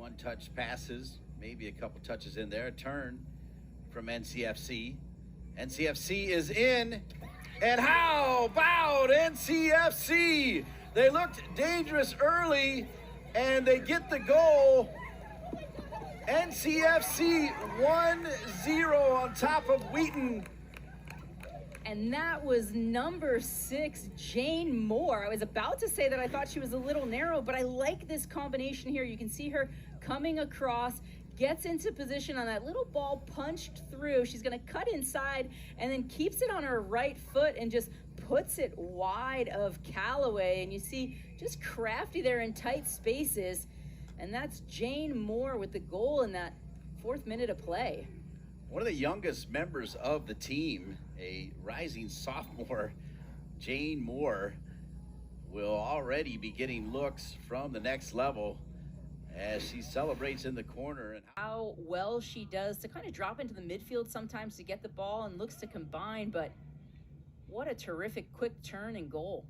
one-touch passes, maybe a couple touches in there. A turn from NCFC. NCFC is in, and how about NCFC? They looked dangerous early, and they get the goal. NCFC 1-0 on top of Wheaton. And that was number 6, Jane Moore. I was about to say that I thought she was a little narrow, but I like this combination here. You can see her coming across, gets into position on that little ball punched through. She's gonna cut inside and then keeps it on her right foot and just puts it wide of Callaway. And you see just crafty there in tight spaces. And that's Jane Moore with the goal in that 4th minute of play. One of the youngest members of the team, a rising sophomore, Jane Moore, will already be getting looks from the next level as she celebrates in the corner. And how well she does to kind of drop into the midfield sometimes to get the ball and looks to combine, but what a terrific quick turn and goal.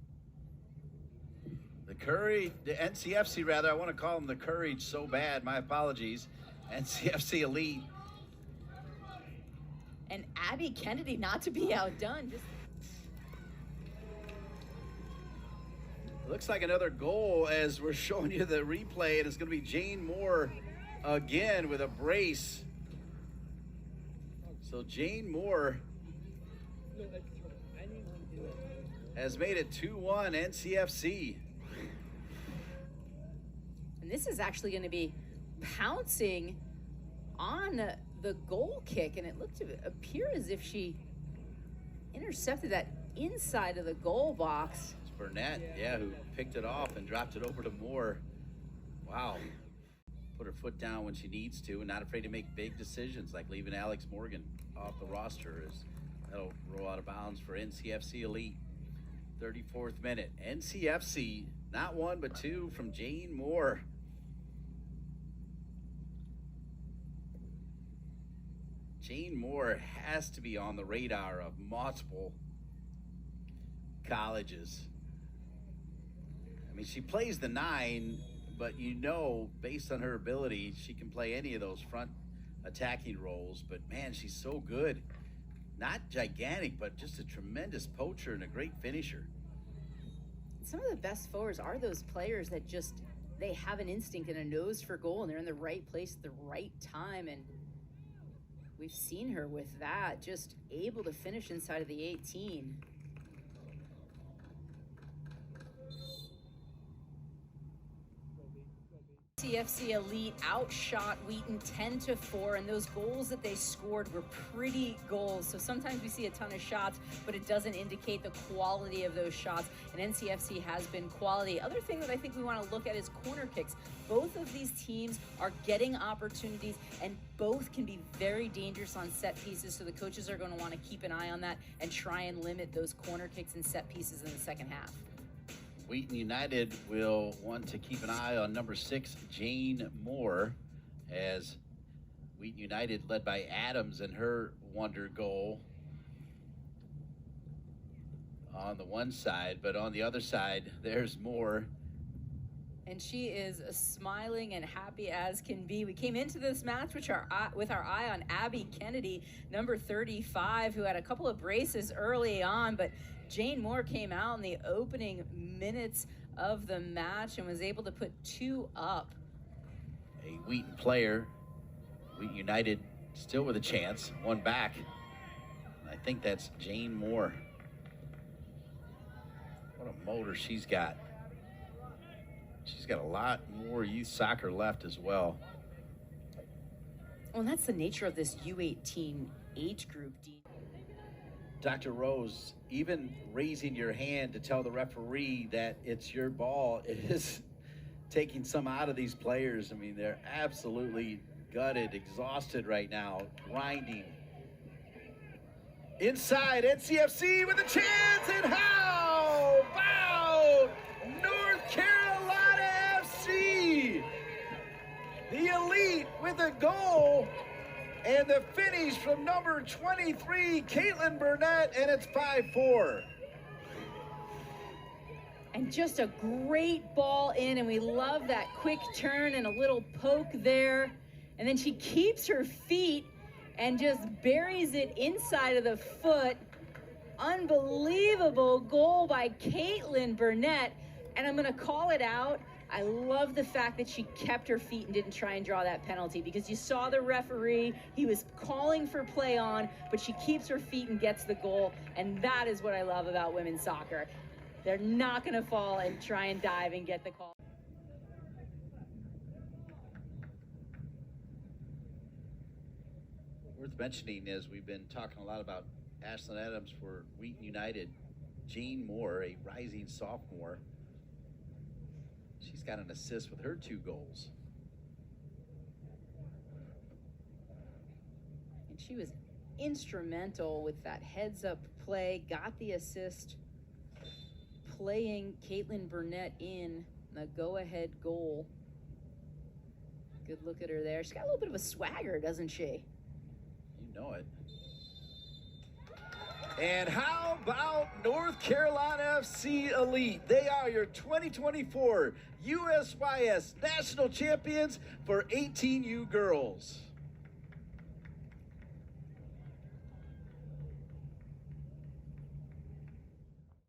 The NCFC rather, I want to call them the Courage so bad, my apologies. NCFC Elite. And Abby Kennedy not to be outdone. Looks like another goal as we're showing you the replay, and it's going to be Jane Moore again with a brace. So Jane Moore has made it 2-1 NCFC. And this is actually going to be pouncing on the goal kick, and it looked to appear as if she intercepted that inside of the goal box. It's Burnett, yeah, who picked it off and dropped it over to Moore. Wow. Put her foot down when she needs to and not afraid to make big decisions like leaving Alex Morgan off the roster. As that'll roll out of bounds for NCFC Elite. 34th minute. NCFC, not 1 but 2 from Jane Moore. Jane Moore has to be on the radar of multiple colleges. I mean, she plays the 9, but you know, based on her ability, she can play any of those front attacking roles. But man, she's so good. Not gigantic, but just a tremendous poacher and a great finisher. Some of the best forwards are those players that just, they have an instinct and a nose for goal, and they're in the right place at the right time. And we've seen her with that, just able to finish inside of the 18. CFC Elite outshot Wheaton 10-4, and those goals that they scored were pretty goals. So sometimes we see a ton of shots, but it doesn't indicate the quality of those shots, and NCFC has been quality. Other thing that I think we want to look at is corner kicks. Both of these teams are getting opportunities, and both can be very dangerous on set pieces, so the coaches are going to want to keep an eye on that and try and limit those corner kicks and set pieces in the second half. Wheaton United will want to keep an eye on number 6, Jane Moore, as Wheaton United led by Adams and her wonder goal on the one side, but on the other side, there's Moore. And she is smiling and happy as can be. We came into this match with our eye on Abby Kennedy, number 35, who had a couple of braces early on, but Jane Moore came out in the opening minutes of the match and was able to put 2 up. A Wheaton player, Wheaton United still with a chance, 1 back. I think that's Jane Moore. What a motor she's got. She's got a lot more youth soccer left as well. Well, and that's the nature of this U18 age group, Dean. Dr. Rose, even raising your hand to tell the referee that it's your ball is taking some out of these players. I mean, they're absolutely gutted, exhausted right now, grinding. Inside, NCFC with a chance, and how about North Carolina FC? The Elite with a goal. And the finish from number 23, Caitlin Burnett, and it's 5-4. And just a great ball in, and we love that quick turn and a little poke there. And then she keeps her feet and just buries it inside of the foot. Unbelievable goal by Caitlin Burnett. And I'm gonna call it out. I love the fact that she kept her feet and didn't try and draw that penalty, because you saw the referee, he was calling for play on, but she keeps her feet and gets the goal. And that is what I love about women's soccer. They're not gonna fall and try and dive and get the call. Worth mentioning is we've been talking a lot about Ashlyn Adams for Wheaton United. Jane Moore, a rising sophomore, she's got an assist with her 2 goals. And she was instrumental with that heads-up play, got the assist, playing Caitlin Burnett in the go-ahead goal. Good look at her there. She's got a little bit of a swagger, doesn't she? You know it. And how about North Carolina FC Elite? They are your 2024 USYS National Champions for 18U girls.